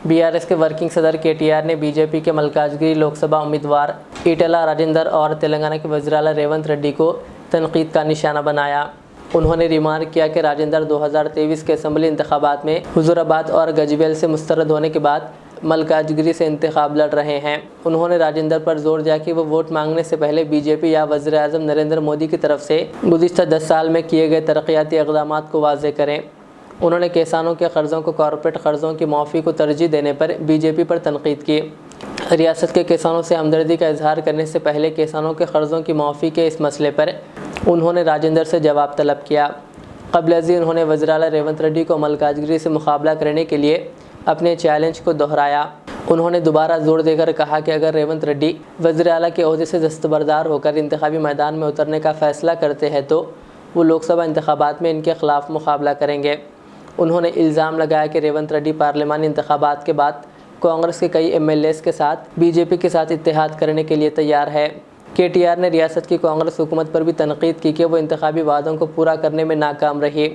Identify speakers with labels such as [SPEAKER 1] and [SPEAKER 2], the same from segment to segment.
[SPEAKER 1] BRS के working सदर KTR ने बीजेपी के मल्काजगिरी लोकसभा उम्मीदवार ईटेला राजेंदर और तेलंगाना के वज़ीर आला रेवंत रेड्डी को तनकीद का निशाना बनाया। उन्होंने रिमार्क किया कि राजेंदर 2023 के असम्बली इंतखाबात में हुजूराबाद और गजवेल से मुस्तरद होने के बाद मल्काजगिरी से इंतखाब लड़ रहे हैं। उन्होंने राजेंदर पर जोर दिया कि वो वोट मांगने से पहले बीजेपी या वज़ीर आज़म नरेंद्र मोदी की तरफ से गुज़िश्ता 10 साल में किए गए तरक्याती इक़दामात को वाज़े करें। उन्होंने किसानों के कर्ज़ों को कॉरपोरेट कर्ज़ों की माफ़ी को तरजीह देने पर बीजेपी पर तनकीद की। रियासत के किसानों से हमदर्दी का इजहार करने से पहले किसानों के कर्ज़ों की माफ़ी के इस मसले पर उन्होंने राजेंदर से जवाब तलब किया। क़ब्ल अज़ीं उन्होंने वज़ीर आला रेवंत रेड्डी को मल्काजगिरी से मुकाबला करने के लिए अपने चैलेंज को दोहराया। उन्होंने दोबारा जोर देकर कहा कि अगर रेवंत रेड्डी वज़ीर आला के ओहदे से दस्तबरदार होकर इंतखाबी मैदान में उतरने का फ़ैसला करते हैं तो वो लोकसभा इंतखाबात में इनके ख़िलाफ़ मुकाबला करेंगे। उन्होंने इल्ज़ाम लगाया कि रेवंत रेड्डी पार्लिमानी इंतखाबात के बाद कांग्रेस के कई एमएलएस के साथ बीजेपी के साथ इत्तेहाद करने के लिए तैयार है। केटीआर ने रियासत की कांग्रेस हुकूमत पर भी तनकीद की कि वो इंतखाबी वादों को पूरा करने में नाकाम रही,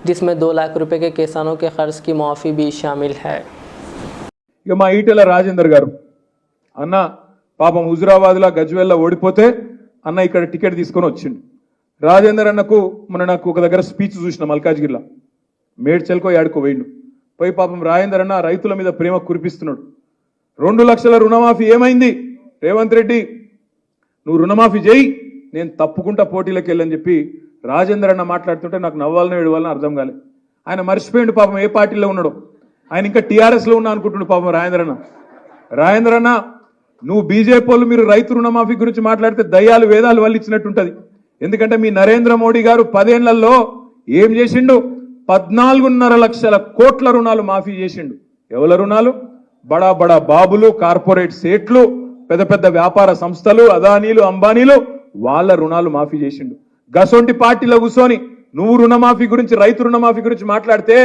[SPEAKER 1] जिसमें 2 लाख रुपए के किसानों के कर्ज की माफ़ी भी शामिल है।
[SPEAKER 2] ఇక మా ఈటెల రాజేందర్ గారు అన్న పాపం హుజురాబాద్లో గజ్వేల్లో ఓడిపోతే అన్న ఇక్కడ టికెట్ తీసుకొని వచ్చిండు. రాజేందర్ అన్నకు మొన్న నాకు ఒక దగ్గర స్పీచ్ చూసిన మల్కాజ్గిరిలో మేడ్చల్కో యాడుకో పోయిండు. పోయి పాపం రాజేందర్ అన్న రైతుల మీద ప్రేమ కురిపిస్తున్నాడు. 2 లక్షల రుణమాఫీ ఏమైంది? రేవంత్ రెడ్డి నువ్వు రుణమాఫీ చేయి, నేను తప్పుకుంటా పోటీలకు వెళ్ళని చెప్పి రాజేందర్ అన్న మాట్లాడుతుంటే నాకు నవ్వాలనో ఏడవాలనో అర్థం కాలే. ఆయన మర్చిపోయిండు పాపం ఏ పార్టీలో ఉన్నాడో. ఆయన ఇంకా టీఆర్ఎస్లో ఉన్నా అనుకుంటుండు పాపం రాజేంద్ర అన్న నువ్వు బీజేపీ వాళ్ళు మీరు రైతు రుణమాఫీ గురించి మాట్లాడితే దయ్యాలు వేదాలు వాళ్ళు ఇచ్చినట్టుంటది. ఎందుకంటే మీ నరేంద్ర మోడీ గారు 10 ఏళ్లలో ఏం చేసిండు? 14.5 లక్షల కోట్ల రుణాలు మాఫీ చేసిండు. ఎవల రుణాలు? బడా బడా బాబులు, కార్పొరేట్ సేట్లు, పెద్ద పెద్ద వ్యాపార సంస్థలు, అదానీలు, అంబానీలు, వాళ్ళ రుణాలు మాఫీ చేసిండు. గసొంటి పార్టీలో కూర్చొని నువ్వు రుణమాఫీ గురించి, రైతు రుణమాఫీ గురించి మాట్లాడితే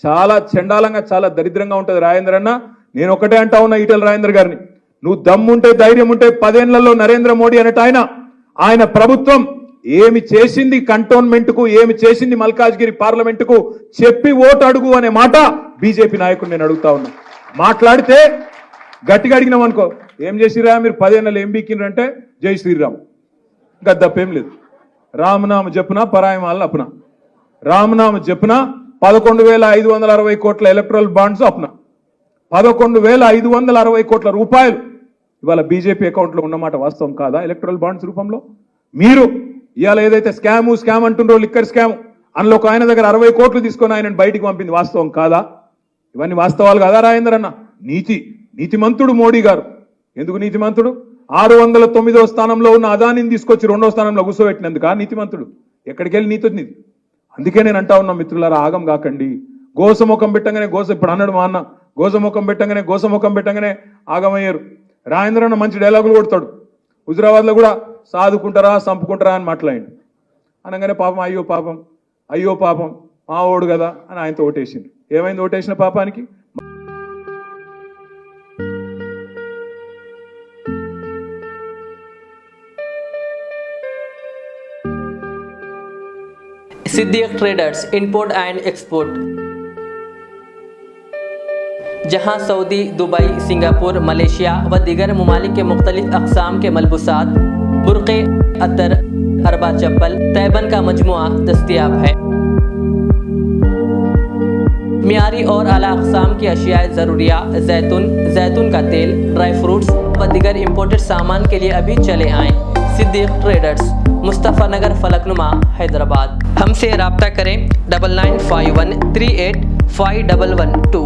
[SPEAKER 2] చాలా చండాలంగా, చాలా దరిద్రంగా ఉంటుంది రాజేంద్ర అన్న. నేను ఒకటే అంటా ఉన్నా ఈటెల రాజేందర్ గారిని, నువ్వు దమ్ముంటే ధైర్యం ఉంటే 10 ఏళ్లలో నరేంద్ర మోడీ అనేట ఆయన ప్రభుత్వం ఏమి చేసింది కంటోన్మెంట్ కు, ఏమి చేసింది మల్కాజ్గిరి పార్లమెంట్ కు చెప్పి ఓటు అడుగు అనే మాట బీజేపీ నాయకుడు నేను అడుగుతా ఉన్నా. మాట్లాడితే గట్టిగా అడిగినాం అనుకో, ఏం చేసిరా మీరు 10 ఏళ్ళు ఏం బీకిండ్రంటే జై శ్రీరామ్, ఇంకా తప్పేం లేదు. రామనామ జపున పరాయమాలను అప్పున, రామనామ జపున 11,560 కోట్ల ఎలక్ట్రల్ బాండ్స్ అప్పున 11,560 కోట్ల రూపాయలు ఇవాళ బీజేపీ అకౌంట్లో ఉన్నమాట వాస్తవం కాదా? ఎలక్ట్రల్ బాండ్స్ రూపంలో మీరు ఇవాళ ఏదైతే స్కామ్ అంటుండ్రో, లిక్కర్ స్కామ్, అందులో ఒక ఆయన దగ్గర 60 కోట్లు తీసుకొని ఆయనను బయటికి పంపింది వాస్తవం కాదా? ఇవన్నీ వాస్తవాలు కాదా రాజేందర్ అన్న? నీతిమంతుడు మోడీ గారు. ఎందుకు నీతిమంతుడు? 609వ స్థానంలో ఉన్న అదానిని తీసుకొచ్చి 2వ స్థానంలో కూర్చోబెట్టినందుక నీతిమంతుడు? ఎక్కడికి వెళ్ళి నీతి? అందుకే నేను అంటా ఉన్నా మిత్రులారా, ఆగం కాకండి. గోసముఖం పెట్టగానే ఇప్పుడు అన్నాడు మా అన్న, గోసముఖం పెట్టగానే ఆగమయ్యారు. రాజేంద్ర అన్న మంచి డైలాగులు కొడతాడు. హుజురాబాద్లో కూడా సాదుకుంటారా చంపుకుంటారా అని మాట్లాడిండు. అనగానే పాపం అయ్యో పాపం మా ఓడు కదా అని ఆయనతో ఓటేసిండు. ఏమైంది ఓటేసిన పాపానికి?
[SPEAKER 1] Siddique traders import and export, जहां सऊदी, दुबई, सिंगापुर, मलेशिया व दीगर ममालिक के मुख्तलिफ अक़साम के मलबूसात, बुर्क़े, अतर, हरबा चप्पल, तैबन का मजमुआ दस्तियाब है। मियारी और आला अक़साम की अशियाए ज़रूरिया, जैतून का तेल, ड्राई फ्रूट्स व दीगर इम्पोर्टेड सामान के लिए अभी चले आएँ। सिद्दीक ट्रेडर्स, मुस्तफ़ा नगर, फलकनुमा, हैदराबाद। हमसे रब्ता करें 9951385112।